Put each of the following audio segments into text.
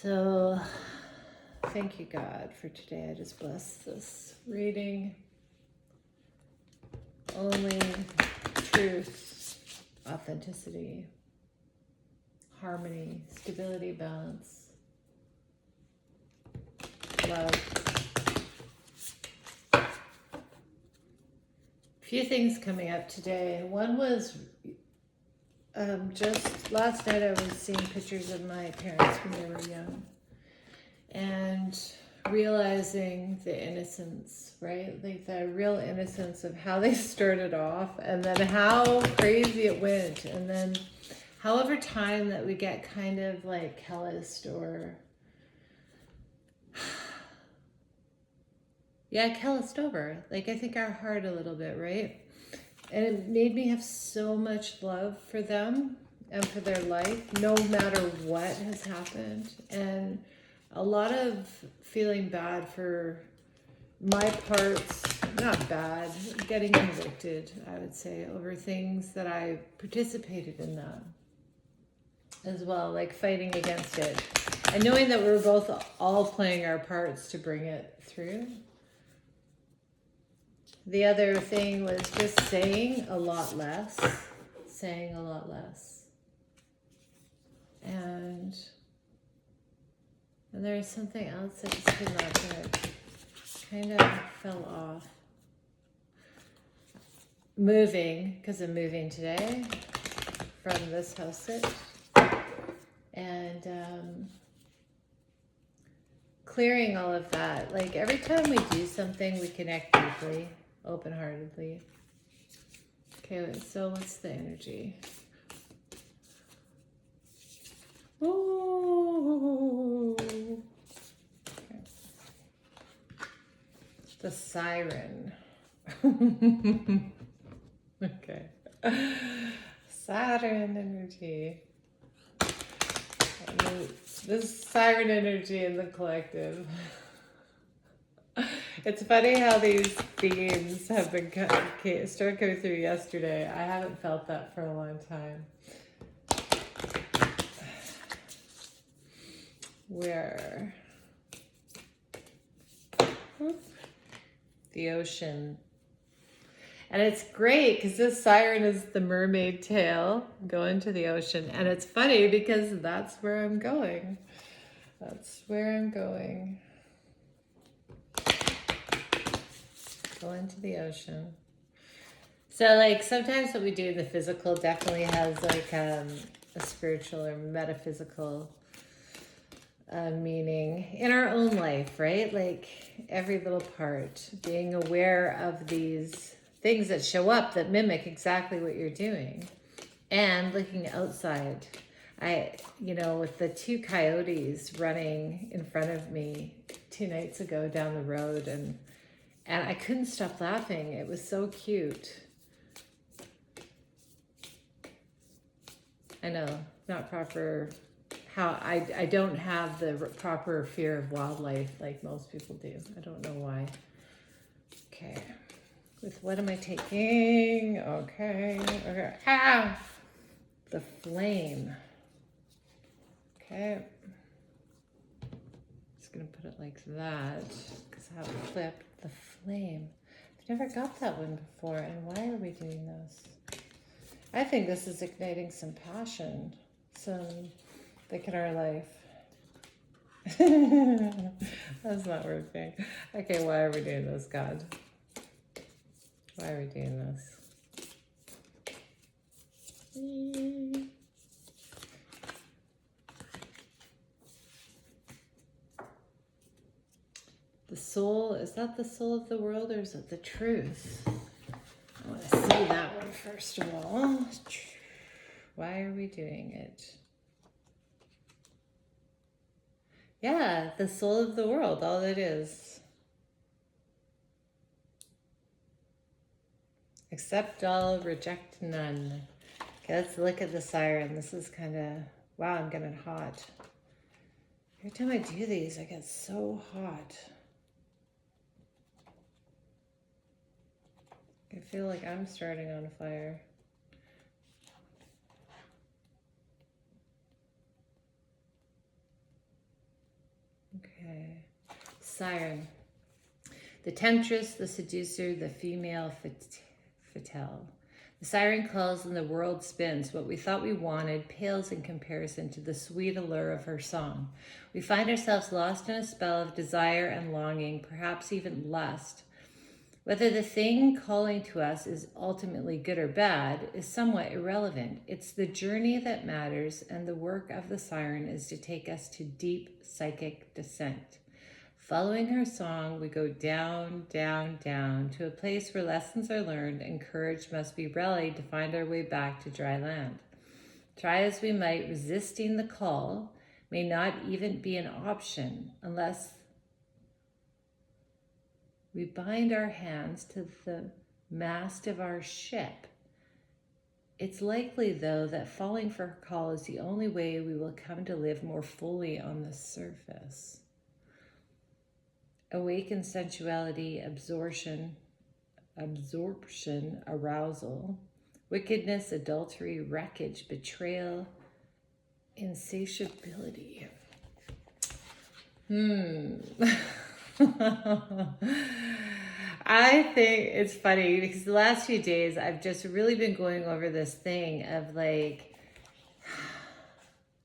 So, thank you, God, for today. I just bless this reading. Only truth, authenticity, harmony, stability, balance, love. A few things coming up today. One was just last night I was seeing pictures of my parents when they were young and realizing the innocence, right? Like the real innocence of how they started off and then how crazy it went. And then however time that we get kind of like calloused or calloused over. Like I think our heart a little bit, right? And it made me have so much love for them and for their life, no matter what has happened. And a lot of feeling bad for my parts, not bad, getting convicted, I would say, over things that I participated in that as well, like fighting against it. And knowing that we were both all playing our parts to bring it through. The other thing was just saying a lot less. And there's something else that just came up that kind of fell off. Moving, because I'm moving today from this house sit. And clearing all of that. Like every time we do something, we connect deeply. Open-heartedly. Okay, so what's the energy? Ooh. Okay. The siren. Okay. Saturn energy. This siren energy in the collective. It's funny how these themes have been started coming through yesterday. I haven't felt that for a long time. Where? The ocean. And it's great because this siren is the mermaid tail going to the ocean. And it's funny because that's where I'm going. Go into the ocean. So like sometimes what we do in the physical definitely has like a spiritual or metaphysical meaning in our own life, right? Like every little part, being aware of these things that show up that mimic exactly what you're doing and looking outside. With the two coyotes running in front of me 2 nights ago down the road and I couldn't stop laughing. It was so cute. I know, not proper. I don't have the proper fear of wildlife like most people do. I don't know why. Okay. With what am I taking? Okay. Ah! The flame. Okay. Just going to put it like that because I have it flipped. The flame. I've never got that one before. And why are we doing this? I think this is igniting some passion, like in our life. That's not working. Okay, why are we doing this, God? Why are we doing this? The soul, is that the soul of the world or is it the truth? I want to see that one first of all. Why are we doing it? Yeah, the soul of the world, all it is. Accept all, reject none. Okay, let's look at the siren. This is kind of, wow, I'm getting hot. Every time I do these, I get so hot. I feel like I'm starting on fire. Okay. Siren. The temptress, the seducer, the female fatale. The siren calls and the world spins. What we thought we wanted pales in comparison to the sweet allure of her song. We find ourselves lost in a spell of desire and longing, perhaps even lust. Whether the thing calling to us is ultimately good or bad is somewhat irrelevant. It's the journey that matters, and the work of the siren is to take us to deep psychic descent. Following her song, we go down, down, down to a place where lessons are learned and courage must be rallied to find our way back to dry land. Try as we might, resisting the call may not even be an option unless we bind our hands to the mast of our ship. It's likely, though, that falling for her call is the only way we will come to live more fully on the surface. Awaken sensuality, absorption, arousal, wickedness, adultery, wreckage, betrayal, insatiability. I think it's funny because the last few days I've just really been going over this thing of like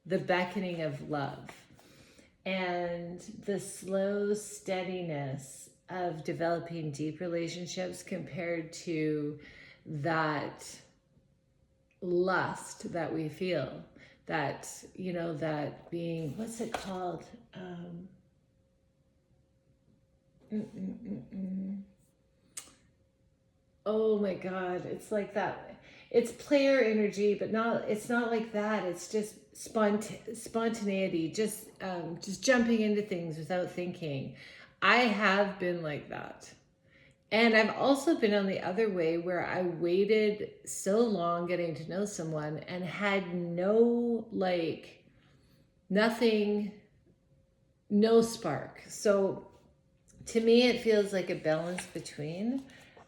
the beckoning of love and the slow steadiness of developing deep relationships compared to that lust that we feel, that, you know, that being, what's it called? Oh my God, it's like that. It's player energy, but it's not like that. It's just spontaneity, just jumping into things without thinking. I have been like that. And I've also been on the other way where I waited so long getting to know someone and had nothing, no spark. So to me, it feels like a balance between,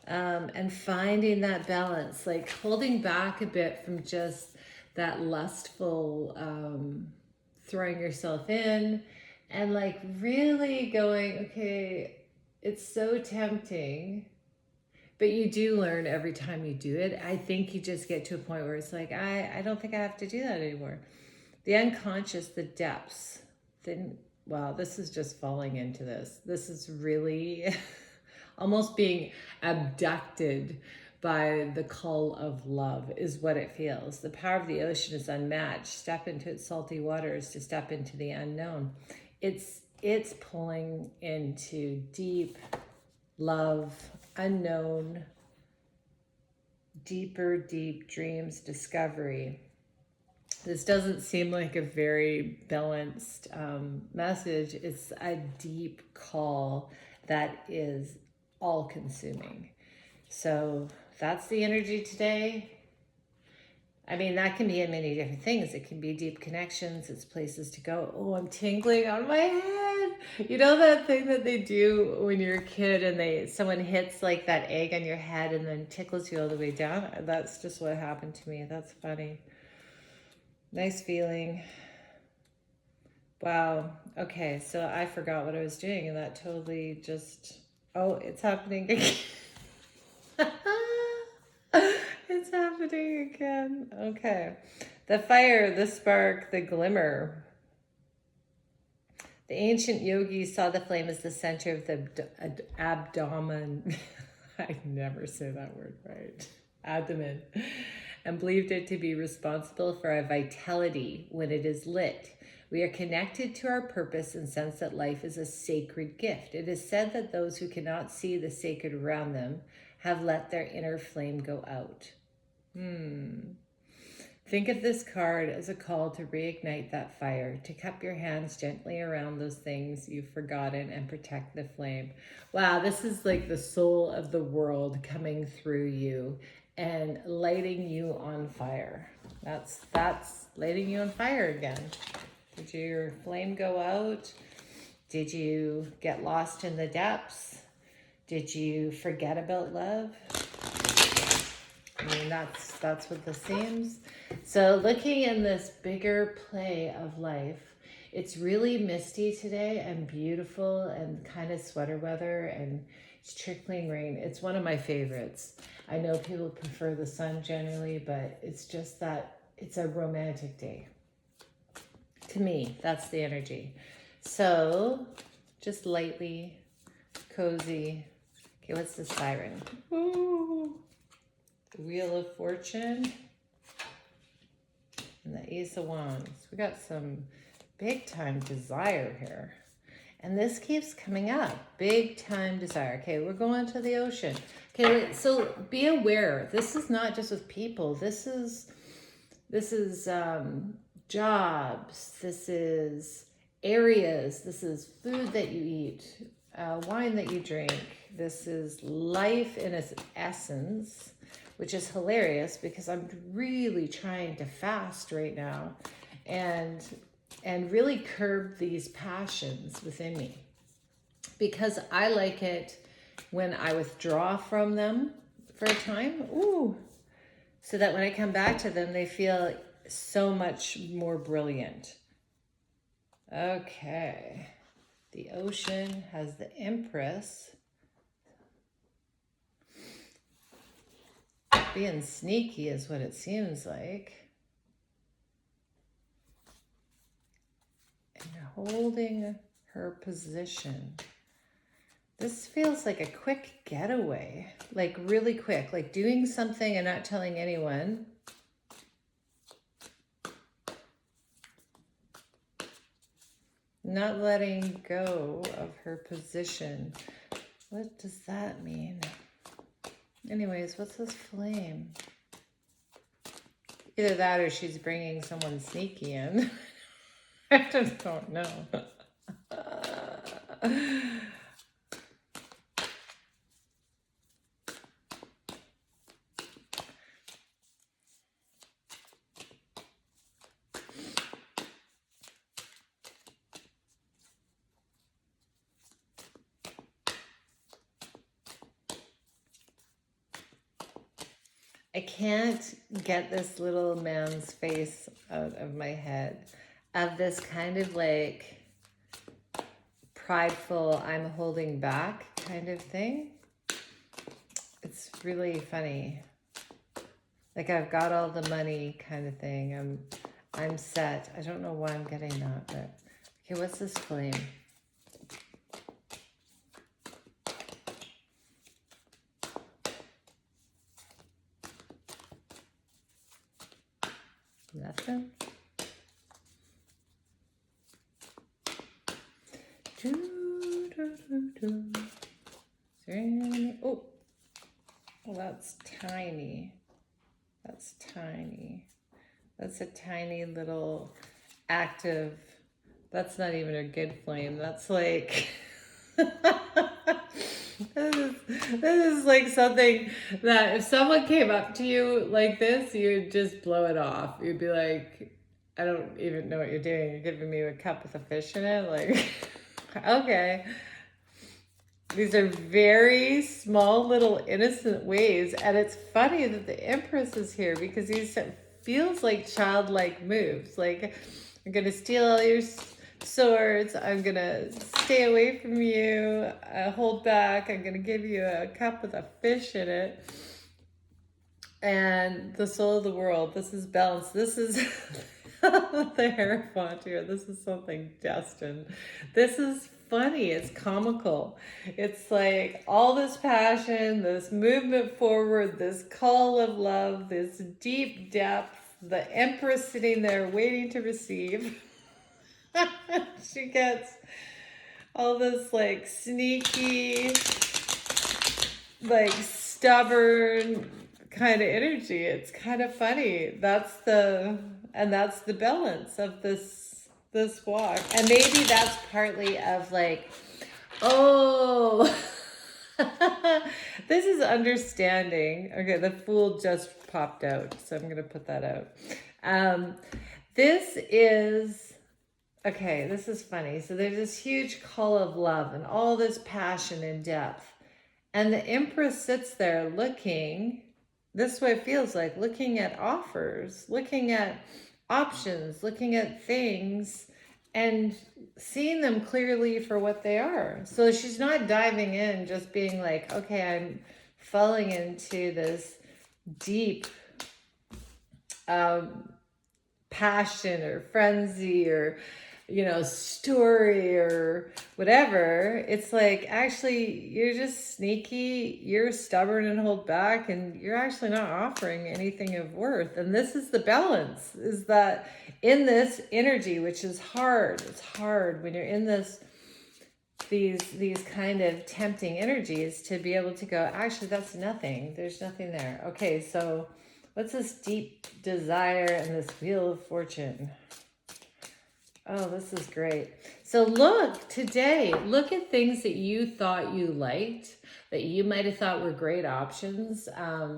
and finding that balance, like holding back a bit from just that lustful, throwing yourself in, and like really going, okay, it's so tempting, but you do learn every time you do it. I think you just get to a point where it's like, I don't think I have to do that anymore. The unconscious, the depths, wow, this is just falling into this. This is really almost being abducted by the call of love is what it feels. The power of the ocean is unmatched. Step into its salty waters to step into the unknown. It's pulling into deep love, unknown, deeper, deep dreams, discovery. This doesn't seem like a very balanced message. It's a deep call that is all-consuming. So that's the energy today. I mean, that can be in many different things. It can be deep connections. It's places to go. Oh, I'm tingling on my head. You know that thing that they do when you're a kid and someone hits like that egg on your head and then tickles you all the way down? That's just what happened to me. That's funny. Nice feeling. Wow. Okay, so I forgot what I was doing and that totally just... Oh, it's happening again. It's happening again. Okay. The fire, the spark, the glimmer. The ancient yogis saw the flame as the center of the abdomen. I never say that word right. Abdomen. And believed it to be responsible for our vitality when it is lit. We are connected to our purpose and sense that life is a sacred gift. It is said that those who cannot see the sacred around them have let their inner flame go out. Think of this card as a call to reignite that fire, to cup your hands gently around those things you've forgotten and protect the flame. Wow, this is like the soul of the world coming through you and lighting you on fire. That's lighting you on fire again. Did your flame go out? Did you get lost in the depths? Did you forget about love? I mean, that's what this seems. So looking in this bigger play of life, It's really misty today and beautiful and kind of sweater weather, and it's trickling rain. It's one of my favorites. I know people prefer the sun generally, but it's just that it's a romantic day. To me, that's the energy. So just lightly, cozy. Okay, what's the siren? Ooh. The Wheel of Fortune and the Ace of Wands. We got some big time desire here. And this keeps coming up. Big time desire. Okay, we're going to the ocean. Okay, so be aware. This is not just with people. This is jobs. This is areas. This is food that you eat, wine that you drink. This is life in its essence, which is hilarious because I'm really trying to fast right now and really curb these passions within me, because I like it when I withdraw from them for a time. Ooh. So that when I come back to them, they feel so much more brilliant. Okay. The ocean has the Empress. Being sneaky is what it seems like. And holding her position. This feels like a quick getaway, like really quick, like doing something and not telling anyone. Not letting go of her position. What does that mean? Anyways, what's this flame? Either that or she's bringing someone sneaky in. I just don't know. I can't get this little man's face out of my head, of this kind of like prideful, I'm holding back kind of thing. It's really funny. Like I've got all the money kind of thing. I'm set. I don't know why I'm getting that, but okay, what's this flame? Nothing. Is there any? Oh, well, that's tiny. That's tiny. That's a tiny little active. That's not even a good flame. That's like. This is like something that if someone came up to you like this, you'd just blow it off. You'd be like, I don't even know what you're doing. You're giving me a cup with a fish in it? Like, okay. These are very small little innocent ways. And it's funny that the Empress is here because these feels like childlike moves. Like, I'm going to steal all your swords. I'm going to stay away from you. Hold back. I'm going to give you a cup with a fish in it. And the soul of the world. This is balance. This is the Hierophant here. This is something destined. This is funny. It's comical. It's like all this passion, this movement forward, this call of love, this deep depth, the Empress sitting there waiting to receive. She gets all this like sneaky, like stubborn kind of energy. It's kind of funny. That's the balance of this walk. And maybe that's partly of like, oh, this is understanding. Okay, the Fool just popped out, so I'm going to put that out. This is, okay, this is funny. So there's this huge call of love and all this passion and depth. And the Empress sits there looking, this is what it feels like, looking at offers, looking at options, looking at things, and seeing them clearly for what they are. So she's not diving in just being like, okay, I'm falling into this deep passion or frenzy or story or whatever. It's like, actually, you're just sneaky, you're stubborn and hold back, and you're actually not offering anything of worth. And this is the balance, is that in this energy, which is hard, it's hard when you're in these kind of tempting energies, to be able to go, actually, that's nothing, there's nothing there. Okay, so what's this deep desire and this wheel of fortune? Oh, this is great. So look, today, look at things that you thought you liked, that you might have thought were great options,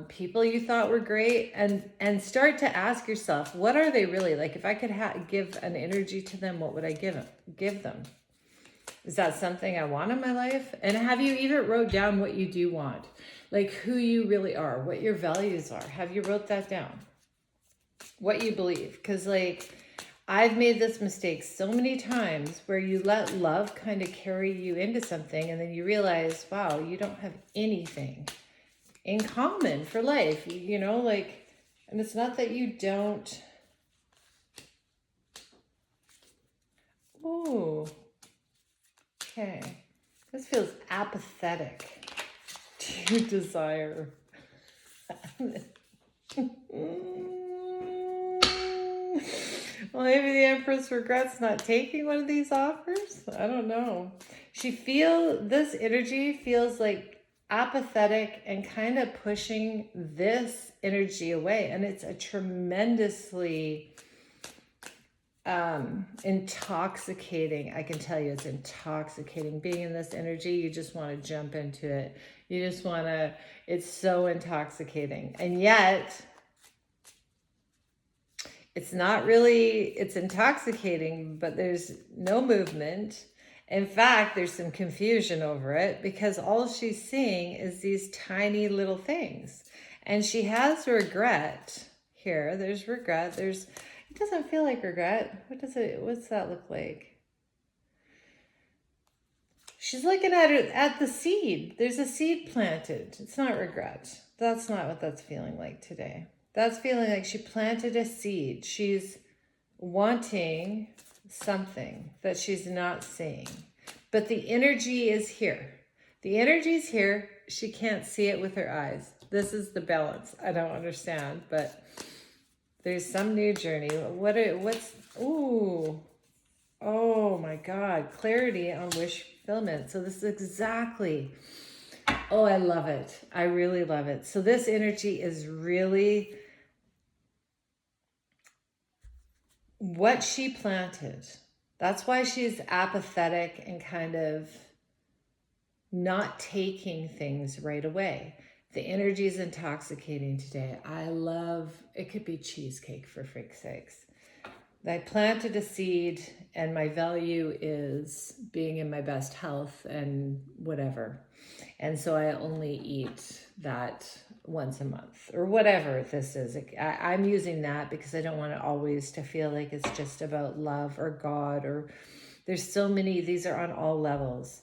people you thought were great, and start to ask yourself, what are they really? Like, if I could give an energy to them, what would I give them? Is that something I want in my life? And have you even wrote down what you do want? Like, who you really are, what your values are. Have you wrote that down? What you believe? Because, like, I've made this mistake so many times where you let love kind of carry you into something, and then you realize, wow, you don't have anything in common for life, like, and it's not that you don't. Ooh, okay. This feels apathetic to desire. Well, maybe the Empress regrets not taking one of these offers. I don't know. This energy feels like apathetic and kind of pushing this energy away. And it's a tremendously intoxicating. I can tell you it's intoxicating. Being in this energy, you just want to jump into it. You just want to, it's so intoxicating. And yet, it's not really, it's intoxicating, but there's no movement. In fact, there's some confusion over it, because all she's seeing is these tiny little things. And she has regret here. There's regret. It doesn't feel like regret. What's that look like? She's looking at the seed. There's a seed planted. It's not regret. That's not what that's feeling like today. That's feeling like she planted a seed. She's wanting something that she's not seeing. But the energy is here. The energy is here. She can't see it with her eyes. This is the balance. I don't understand, but there's some new journey. Ooh. Oh my God. Clarity on wish fulfillment. So this is exactly, oh, I love it. I really love it. So this energy is really what she planted. That's why she's apathetic and kind of not taking things right away. The energy is intoxicating today. I love, it could be cheesecake for freak's sakes. I planted a seed, and my value is being in my best health and whatever. And so I only eat that once a month or whatever this is. I'm using that because I don't want it always to feel like it's just about love or God, or there's so many, these are on all levels.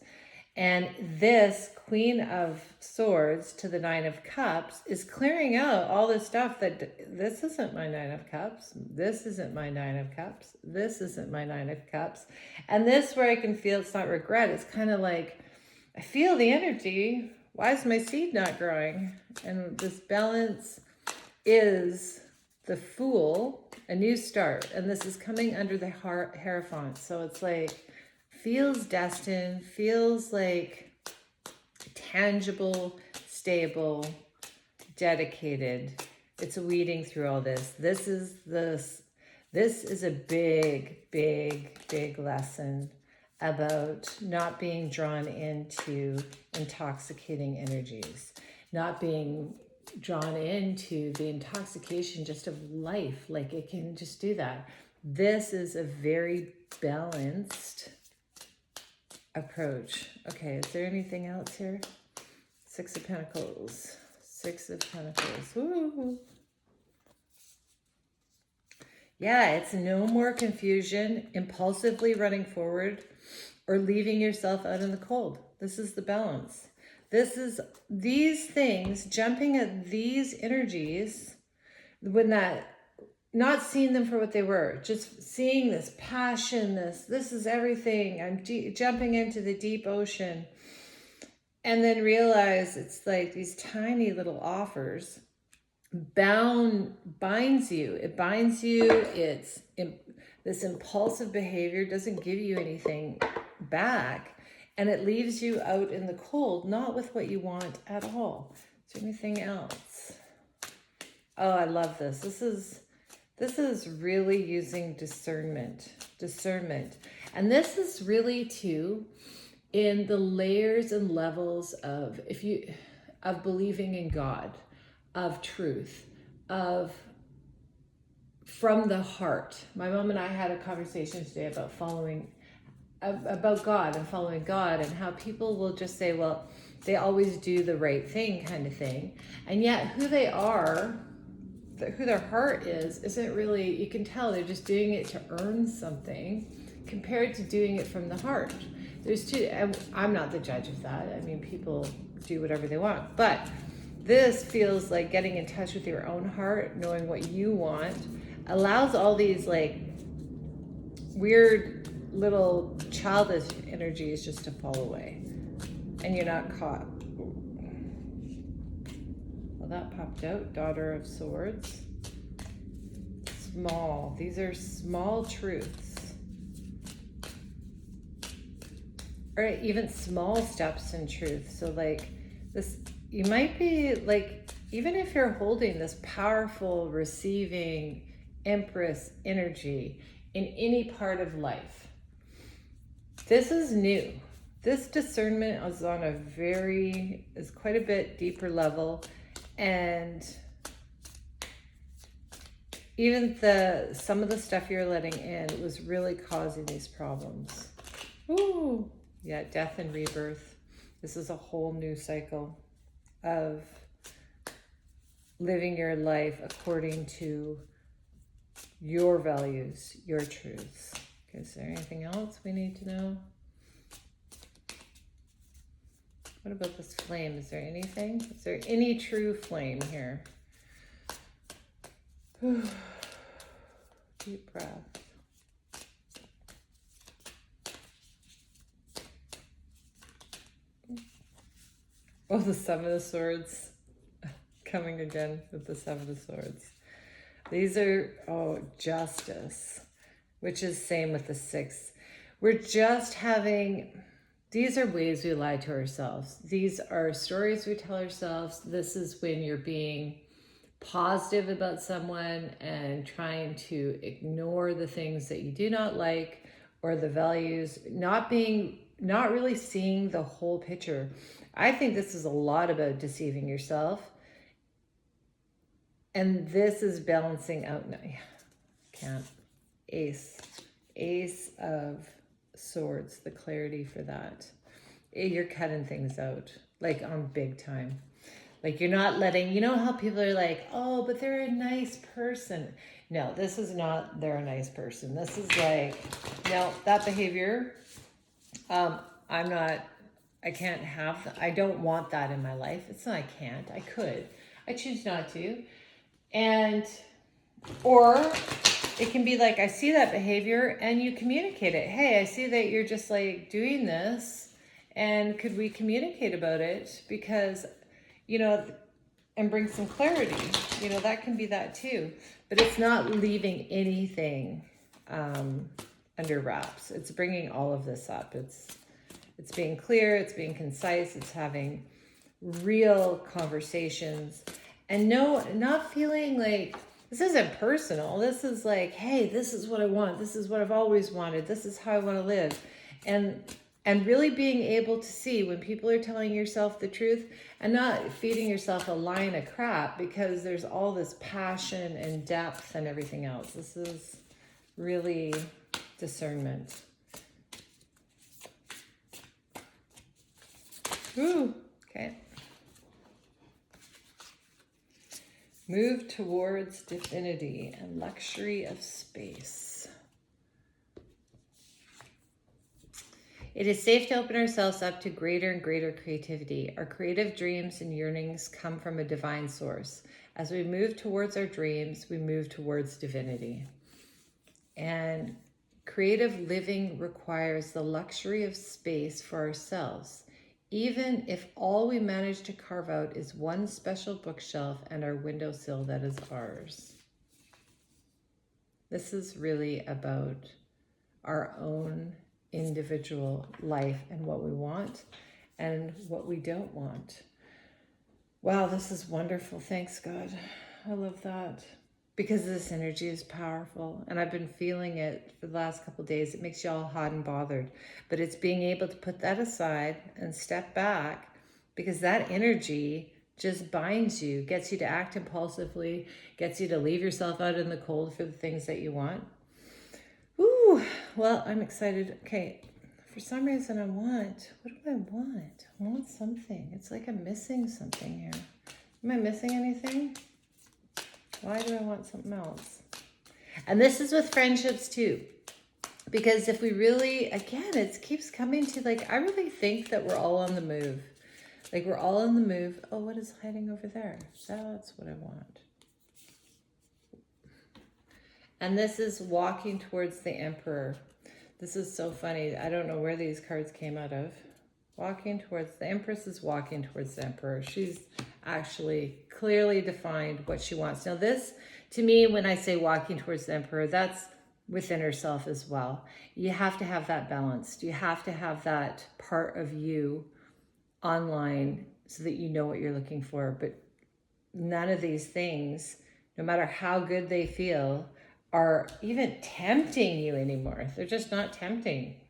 And this Queen of Swords to the Nine of Cups is clearing out all this stuff that this isn't my Nine of Cups. This isn't my Nine of Cups. This isn't my Nine of Cups. And this, where I can feel it's not regret. It's kind of like, I feel the energy. Why is my seed not growing? And this balance is the Fool, a new start. And this is coming under the Hierophant. So it's like, feels destined, feels like tangible, stable, dedicated. It's weeding through all this. This is a big, big, big lesson about not being drawn into intoxicating energies, not being drawn into the intoxication just of life. Like, it can just do that. This is a very balanced approach. Okay, is there anything else here? Six of Pentacles. Six of Pentacles. Ooh. Yeah, it's no more confusion, impulsively running forward, or leaving yourself out in the cold. This is the balance. This is these things, jumping at these energies, when that, not seeing them for what they were, just seeing this passion, this is everything. I'm jumping into the deep ocean. And then realize it's like these tiny little offers binds you. It binds you. It's this impulsive behavior doesn't give you anything back, and it leaves you out in the cold, not with what you want at all. Is there anything else? Oh, I love this. This is really using discernment, and this is really too in the layers and levels of of believing in God, of truth, of from the heart. My mom and I had a conversation today about God and following God, and how people will just say, well, they always do the right thing kind of thing. And yet who they are, who their heart is, isn't really, you can tell they're just doing it to earn something compared to doing it from the heart. There's two, I'm not the judge of that. I mean, people do whatever they want, but this feels like getting in touch with your own heart, knowing what you want, allows all these like weird little childish energies just to fall away, and you're not caught. Well, that popped out. Daughter of Swords. Small. These are small truths. Or even small steps in truth. So like this, you might be like, even if you're holding this powerful receiving Empress energy in any part of life, this is new. This discernment is on is quite a bit deeper level. And even some of the stuff you're letting in was really causing these problems. Ooh, yeah, death and rebirth. This is a whole new cycle of living your life according to your values, your truths. Okay, is there anything else we need to know? What about this flame? Is there anything? Is there any true flame here? Deep breath. Oh, the Seven of Swords. Coming again with the Seven of Swords. These are, justice, which is same with the Six. We're just having, these are ways we lie to ourselves. These are stories we tell ourselves. This is when you're being positive about someone and trying to ignore the things that you do not like, or the values, not really seeing the whole picture. I think this is a lot about deceiving yourself. And this is balancing out. No, can't. Ace of Swords, the clarity for that. You're cutting things out, like on big time. Like you're not letting, you know how people are like, oh, but they're a nice person. No, this is not, they're a nice person. This is like, no, that behavior, I can't have, I don't want that in my life. It's not, I can't, I could. I choose not to. Or it can be like, I see that behavior and you communicate it. Hey, I see that you're just like doing this, and could we communicate about it? Because, and bring some clarity, that can be that too. But it's not leaving anything under wraps. It's bringing all of this up. It's being clear, it's being concise, it's having real conversations. And not feeling like, this isn't personal. This is like, hey, this is what I want. This is what I've always wanted. This is how I want to live. And really being able to see when people are telling yourself the truth, and not feeding yourself a line of crap because there's all this passion and depth and everything else. This is really discernment. Ooh, okay. Move towards divinity and luxury of space. It is safe to open ourselves up to greater and greater creativity. Our creative dreams and yearnings come from a divine source. As we move towards our dreams, we move towards divinity. And creative living requires the luxury of space for ourselves, even if all we manage to carve out is one special bookshelf and our windowsill that is ours. This is really about our own individual life and what we want and what we don't want. Wow, this is wonderful. Thanks, God. I love that. Because this energy is powerful, and I've been feeling it for the last couple of days. It makes you all hot and bothered, but it's being able to put that aside and step back, because that energy just binds you, gets you to act impulsively, gets you to leave yourself out in the cold for the things that you want. Ooh, well, I'm excited. Okay, for some reason what do I want? I want something. It's like I'm missing something here. Am I missing anything? Why do I want something else? And this is with friendships too. Because if we really, again, it keeps coming to like, I really think that we're all on the move. Like we're all on the move. Oh, what is hiding over there? That's what I want. And this is walking towards the Emperor. This is so funny. I don't know where these cards came out of. Walking towards, the Empress is walking towards the Emperor. She's actually clearly defined what she wants. Now this, to me, when I say walking towards the Emperor, that's within herself as well. You have to have that balanced. You have to have that part of you online so that you know what you're looking for. But none of these things, no matter how good they feel, are even tempting you anymore. They're just not tempting.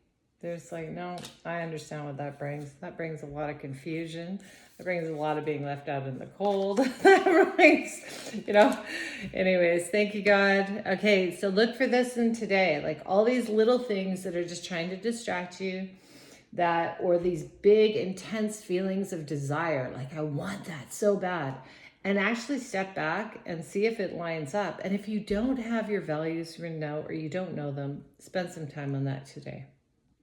There's like, no, I understand what that brings. That brings a lot of confusion. That brings a lot of being left out in the cold. That brings, anyways, thank you, God. Okay, so look for this in today. Like all these little things that are just trying to distract you, or these big, intense feelings of desire. Like, I want that so bad. And actually step back and see if it lines up. And if you don't have your values written out or you don't know them, spend some time on that today.